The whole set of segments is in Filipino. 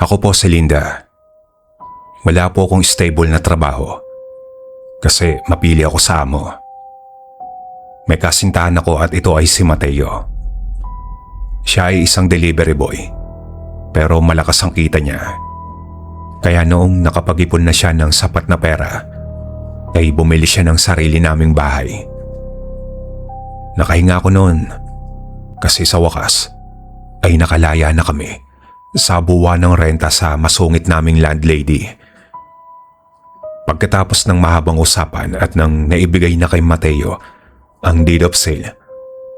Ako po si Linda. Wala po akong stable na trabaho kasi mapili ako sa amo. May kasintahan ako at ito ay si Mateo. Siya ay isang delivery boy pero malakas ang kita niya. Kaya noong nakapag-ipon na siya ng sapat na pera ay bumili siya ng sarili naming bahay. Nakahinga ako noon kasi sa wakas ay nakalaya na kami sa buwan ng renta sa masungit naming landlady. Pagkatapos ng mahabang usapan at nang naibigay na kay Mateo ang deed of sale,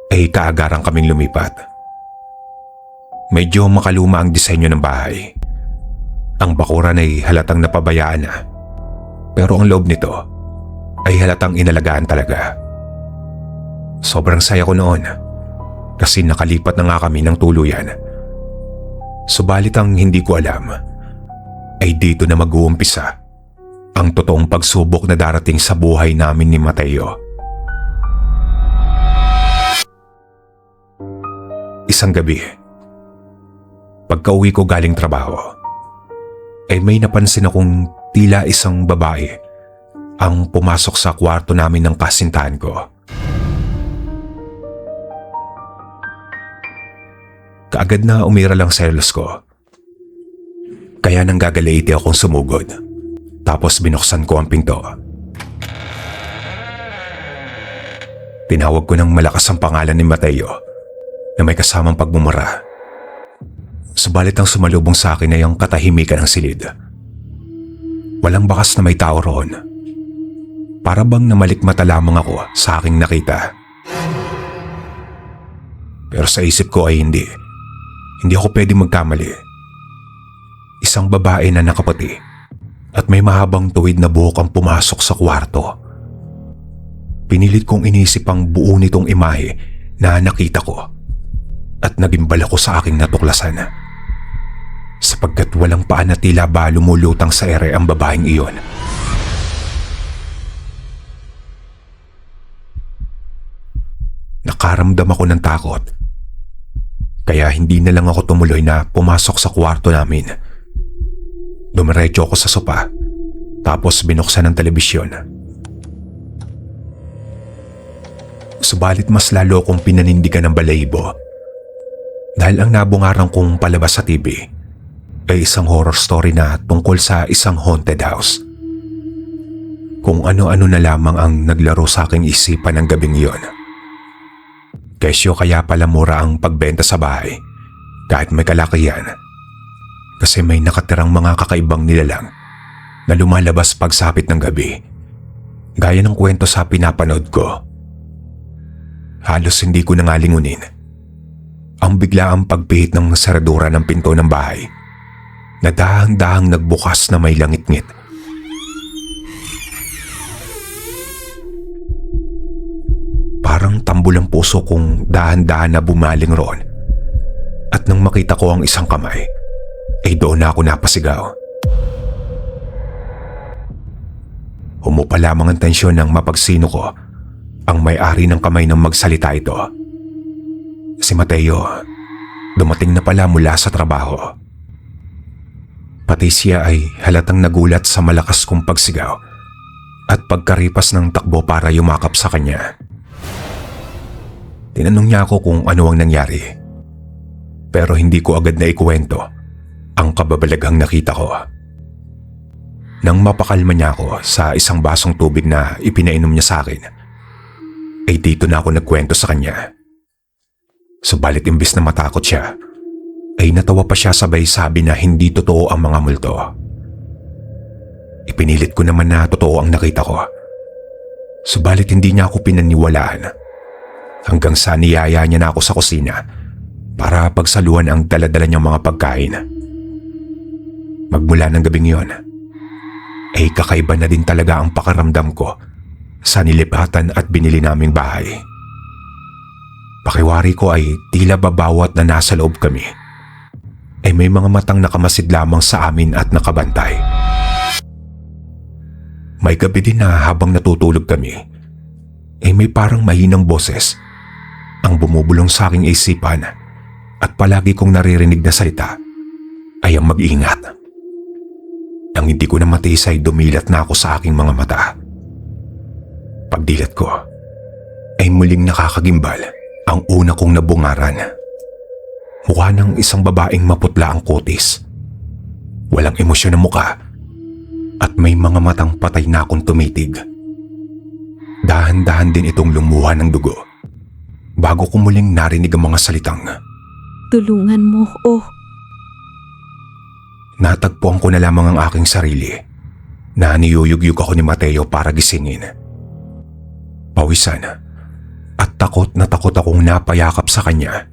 ay kaagaran kaming lumipat. Medyo makaluma ang disenyo ng bahay. Ang bakuran ay halatang napabayaan na, pero ang loob nito ay halatang inalagaan talaga. Sobrang saya ko noon kasi nakalipat na nga kami ng tuluyan. Subalit ang hindi ko alam ay dito na mag-uumpisa ang totoong pagsubok na darating sa buhay namin ni Mateo. Isang gabi, pagka-uwi ko galing trabaho, ay may napansin akong tila isang babae ang pumasok sa kwarto namin ng kasintahan ko. Kaagad na umira lang selos ko. Kaya nang gagalaiti akong sumugod. Tapos binuksan ko ang pinto. Tinawag ko ng malakas ang pangalan ni Mateo na may kasamang pagmumura. Subalit ang sumalubong sa akin ay ang katahimikan ng silid. Walang bakas na may tao roon. Para bang namalikmata lamang ako sa aking nakita. Pero sa isip ko ay hindi. Hindi ako pwedeng magkamali. Isang babae na nakaputi at may mahabang tuwid na buhok ang pumasok sa kwarto. Pinilit kong inisip ang buo nitong imahe na nakita ko at nagimbal ako sa aking natuklasan. Sapagkat walang paa na tila ba lumulutang sa ere ang babaeng iyon. Nakaramdam ako ng takot. Kaya hindi na lang ako tumuloy na pumasok sa kwarto namin. Dumiretso ako sa sopa, tapos binuksan ang telebisyon. Subalit mas lalo kong pinanindigan ng balahibo dahil ang nabungarang kong palabas sa TV ay isang horror story na tungkol sa isang haunted house. Kung ano-ano na lamang ang naglaro sa aking isipan ng gabing iyon. Kesyo kaya pala mura ang pagbenta sa bahay kahit may kalakihan kasi may nakatirang mga kakaibang nilalang na lumalabas pagsapit ng gabi gaya ng kwento sa pinapanood ko. Halos hindi ko na nga lingunin ang biglaang pagpihit ng saradura ng pinto ng bahay na dahang-dahang nagbukas na may langit-ngit. Parang tambol ang puso kong dahan-dahan na bumaling roon. At nang makita ko ang isang kamay, ay doon na ako napasigaw. Humupa lamang ang tensyon ng mapagsino ko ang may-ari ng kamay nang magsalita ito. Si Mateo, dumating na pala mula sa trabaho. Pati siya ay halatang nagulat sa malakas kong pagsigaw at pagkaripas ng takbo para yumakap sa kanya. Tinanong niya ako kung ano ang nangyari. Pero hindi ko agad na ikuwento ang kababalaghang nakita ko. Nang mapakalma niya ako sa isang basong tubig na ipinainom niya sa akin, ay dito na ako nagkwento sa kanya. Subalit imbis na matakot siya, ay natawa pa siya sabay sabi na hindi totoo ang mga multo. Ipinilit ko naman na totoo ang nakita ko. Subalit hindi niya ako pinaniwalaan. Hanggang sa niyaya niya na ako sa kusina para pagsaluhan ang dala-dala niyang mga pagkain. Magmula ng gabing yon, ay kakaiba na din talaga ang pakaramdam ko sa nilipatan at binili naming bahay. Pakiwari ko ay tila babawat na nasa loob kami ay may mga matang nakamasid lamang sa amin at nakabantay. May gabi din na habang natutulog kami ay may parang mahinang boses ang bumubulong sa aking isipan at palagi kong naririnig na salita ay ang mag-ingat. Nang hindi ko na matiis ay dumilat na ako sa aking mga mata. Pagdilat ko ay muling nakakagimbal ang una kong nabungaran. Mukha ng isang babaeng maputla ang kutis. Walang emosyon ang muka at may mga matang patay na akong tumitig. Dahan-dahan din itong lumuha ng dugo bago ko muling narinig ang mga salitang, "Tulungan mo, oh." Natagpuan ko na lamang ang aking sarili na niyuyugyug ako ni Mateo para gisingin. Pawisan at takot na takot akong napayakap sa kanya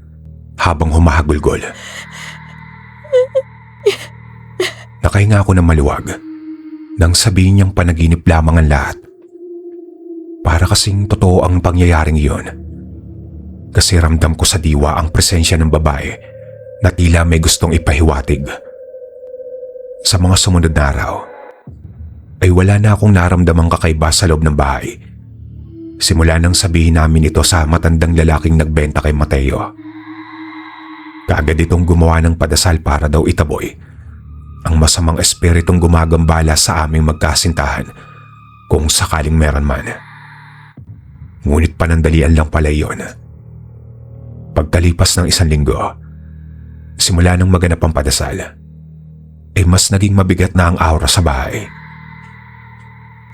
habang humahagulgol. Nakahinga ako ng maluwag nang sabihin niyang panaginip lamang ang lahat. Para kasing totoo ang pangyayaring iyon. Kasi ramdam ko sa diwa ang presensya ng babae na tila may gustong ipahiwatig. Sa mga sumunod na araw, ay wala na akong naramdamang kakaiba sa loob ng bahay. Simula nang sabihin namin ito sa matandang lalaking nagbenta kay Mateo. Kaagad itong gumawa ng padasal para daw itaboy ang masamang espiritong gumagambala sa aming magkasintahan kung sakaling meron man. Ngunit panandalian lang pala iyon. Pagkalipas ng 1 linggo, simula nang maganap ang padasal, ay mas naging mabigat na ang aura sa bahay.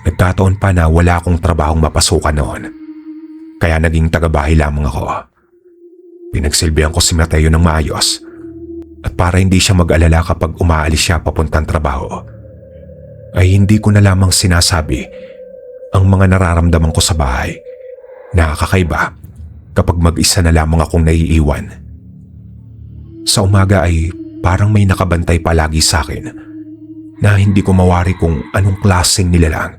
Nagkataon pa na wala akong trabahong mapasukan noon, kaya naging tagabahay lamang ako. Pinagsilbihan ko si Mateo ng maayos at para hindi siya mag-alala kapag umaalis siya papuntang trabaho, ay hindi ko na lamang sinasabi ang mga nararamdaman ko sa bahay na kakaiba kapag mag-isa na lamang akong naiiwan. Sa umaga ay parang may nakabantay palagi sa akin na hindi ko mawari kung anong klaseng nilalang.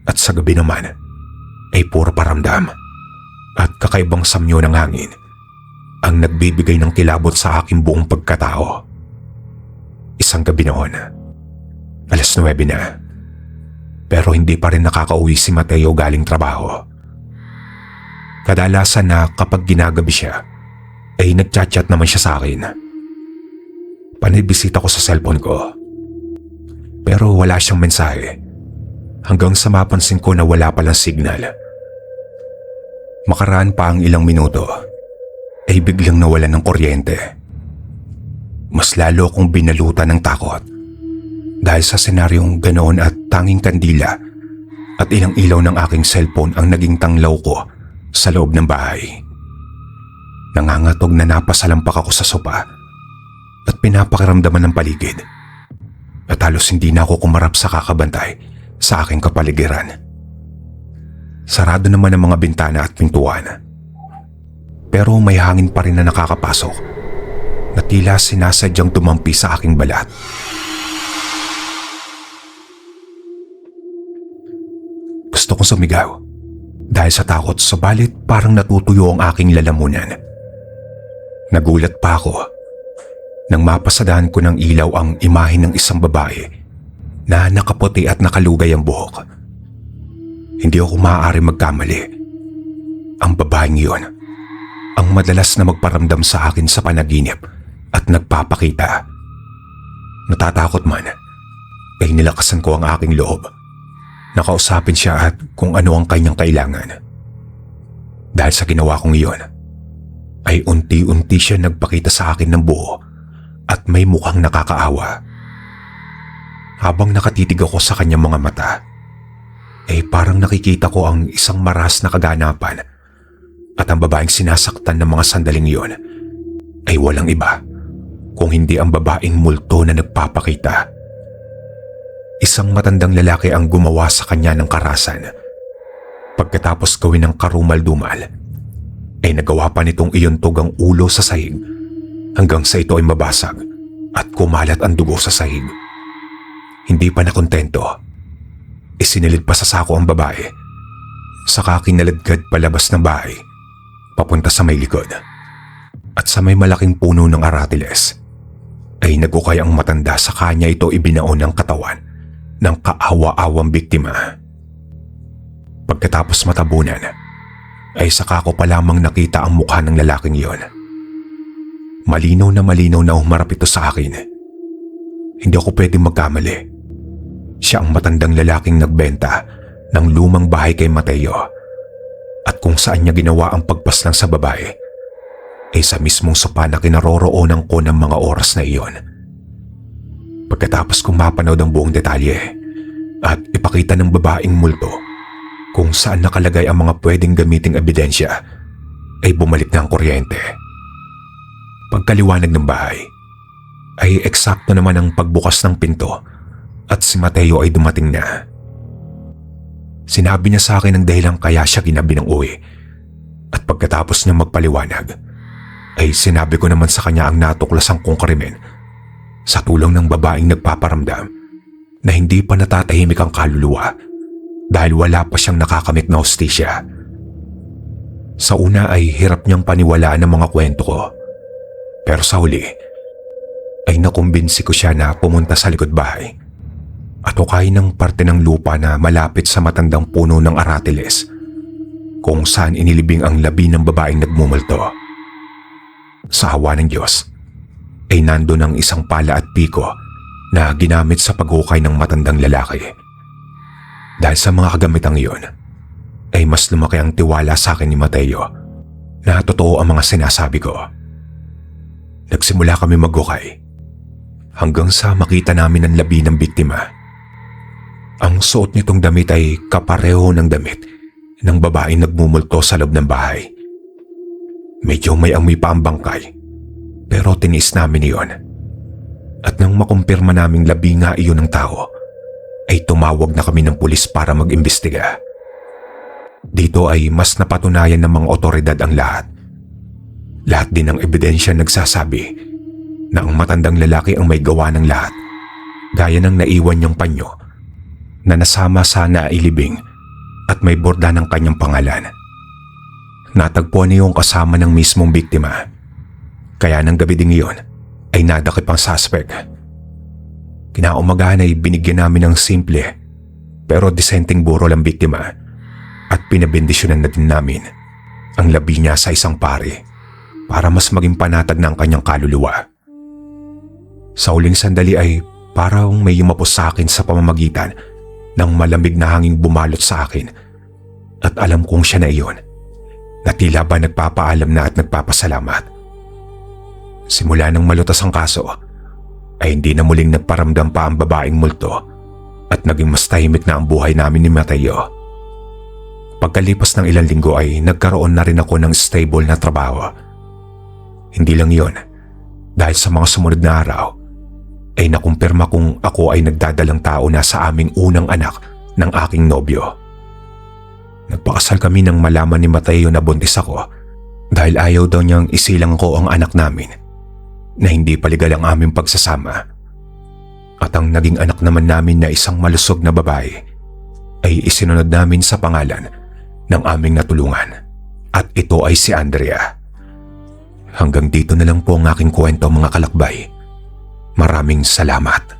At sa gabi naman ay puro paramdam at kakaibang samyo ng hangin ang nagbibigay ng kilabot sa aking buong pagkatao. Isang gabi noon, 9:00 na, pero hindi pa rin nakakauwi si Mateo galing trabaho. Kadalasan na kapag ginagabi siya, ay nagchat-chat naman siya sa akin. Panibisita ko sa cellphone ko, pero wala siyang mensahe hanggang sa mapansin ko na wala palang signal. Makaraan pa ang ilang minuto, ay biglang nawalan ng kuryente. Mas lalo akong binalutan ng takot dahil sa senaryong ganoon at tanging kandila at ilang ilaw ng aking cellphone ang naging tanglaw ko sa loob ng bahay. Nangangatog na napasalampak ako sa sopa at pinapakiramdaman ng paligid at halos hindi na ako kumarap sa kakabantay sa aking kapaligiran. Sarado naman ang mga bintana at pintuan, pero may hangin pa rin na nakakapasok na tila sinasadyang dumampi sa aking balat. Gusto kong sumigaw dahil sa takot, subalit parang natutuyo ang aking lalamunan. Nagulat pa ako nang mapasadahan ko ng ilaw ang imahe ng isang babae na nakaputi at nakalugay ang buhok. Hindi ako maaari magkamali. Ang babaeng iyon ang madalas na magparamdam sa akin sa panaginip at nagpapakita. Natatakot man, ay nilakasan ko ang aking loob. Nakausapin siya at kung ano ang kanyang kailangan. Dahil sa ginawa kong iyon, ay unti-unti siya nagpakita sa akin ng buo at may mukhang nakakaawa. Habang nakatitig ako sa kanyang mga mata, ay parang nakikita ko ang isang maras na kaganapan at ang babaeng sinasaktan ng mga sandaling iyon ay walang iba kung hindi ang babaeng multo na nagpapakita. Isang matandang lalaki ang gumawa sa kanya ng karasan. Pagkatapos gawin ng karumal-dumal, ay nagawa pa nitong iyuntog ang ulo sa sahig hanggang sa ito ay mabasag at kumalat ang dugo sa sahig. Hindi pa nakontento, isinilid pa sa sako ang babae, saka kinaladkad palabas ng bahay, papunta sa may likod. At sa may malaking puno ng aratiles, ay nagukay ang matanda sa kanya ito ibinaon ng katawan ng kaawa-awang biktima. Pagkatapos matabunan, ay saka ko pa lamang nakita ang mukha ng lalaking iyon. Malinaw na humarap ito sa akin Hindi ako pwedeng magkamali. Siya ang matandang lalaking nagbenta ng lumang bahay kay Mateo at kung saan niya ginawa ang pagpaslang sa babae ay sa mismong sopa na kinaroroonan ko ng mga oras na iyon. Pagkatapos kong mapanood ang buong detalye at ipakita ng babaeng multo kung saan nakalagay ang mga pwedeng gamiting ebidensya, ay bumalik na ang kuryente. Pagkaliwanag ng bahay, ay eksakto naman ang pagbukas ng pinto at si Mateo ay dumating na. Sinabi niya sa akin ang dahilan kaya siya ginabi ng uwi at pagkatapos niya magpaliwanag, ay sinabi ko naman sa kanya ang natuklasan kong krimen sa tulong ng babaeng nagpaparamdam na hindi pa natatahimik ang kaluluwa dahil wala pa siyang nakakamit na hostisya. Sa una ay hirap niyang paniwalaan ang mga kwento ko. Pero sa huli, ay nakumbinsi ko siya na pumunta sa likod bahay at hukayin ng parte ng lupa na malapit sa matandang puno ng aratiles kung saan inilibing ang labi ng babaeng nagmumulto. Sa awa ng Diyos, ay nandun ang isang pala at piko na ginamit sa paghukay ng matandang lalaki. Dahil sa mga kagamitang iyon, ay mas lumaki ang tiwala sa akin ni Mateo na totoo ang mga sinasabi ko. Nagsimula kami maghukay hanggang sa makita namin ang labi ng biktima. Ang suot nitong damit ay kapareho ng damit ng babaeng nagmumulto sa loob ng bahay. Medyo may amoy pa ang bangkay, pero tinis namin iyon. At nang makumpirma naming labi nga iyon ng tao, ay tumawag na kami ng pulis para mag-imbestiga. Dito ay mas napatunayan ng mga otoridad ang lahat. Lahat din ng ebidensya nagsasabi na ang matandang lalaki ang may gawa ng lahat, gaya ng naiwan niyang panyo na nasama sa nailibing at may borda ng kanyang pangalan. Natagpuan niya yung kasama ng mismong biktima, kaya ng gabi ding iyon ay nadakip ang suspect. Kinaumagahan ay binigyan namin ng simple pero disenteng burol ang biktima at pinabendisyonan na din namin ang labi niya sa isang pari para mas maging panatag na ang kanyang kaluluwa. Sa huling sandali ay parang may yumapos sa akin sa pamamagitan ng malamig na hanging bumalot sa akin at alam kong siya na iyon na tila ba nagpapaalam na at nagpapasalamat. Simula nang malutas ang kaso ay hindi na muling nagparamdam pa ang babaeng multo at naging mas tahimik na ang buhay namin ni Mateo. Pagkalipas ng ilang linggo ay nagkaroon na rin ako ng stable na trabaho. Hindi lang yon, dahil sa mga sumunod na araw ay nakumpirma kong ako ay nagdadalang tao na sa aming unang anak ng aking nobyo. Nagpakasal kami nang malaman ni Mateo na buntis ako dahil ayaw daw niyang isilang ko ang anak namin na hindi pa legal ang aming pagsasama. At ang naging anak naman namin na isang malusog na babae ay isinunod namin sa pangalan ng aming natulungan at ito ay si Andrea. Hanggang dito na lang po ang aking kwento mga kalakbay. Maraming salamat.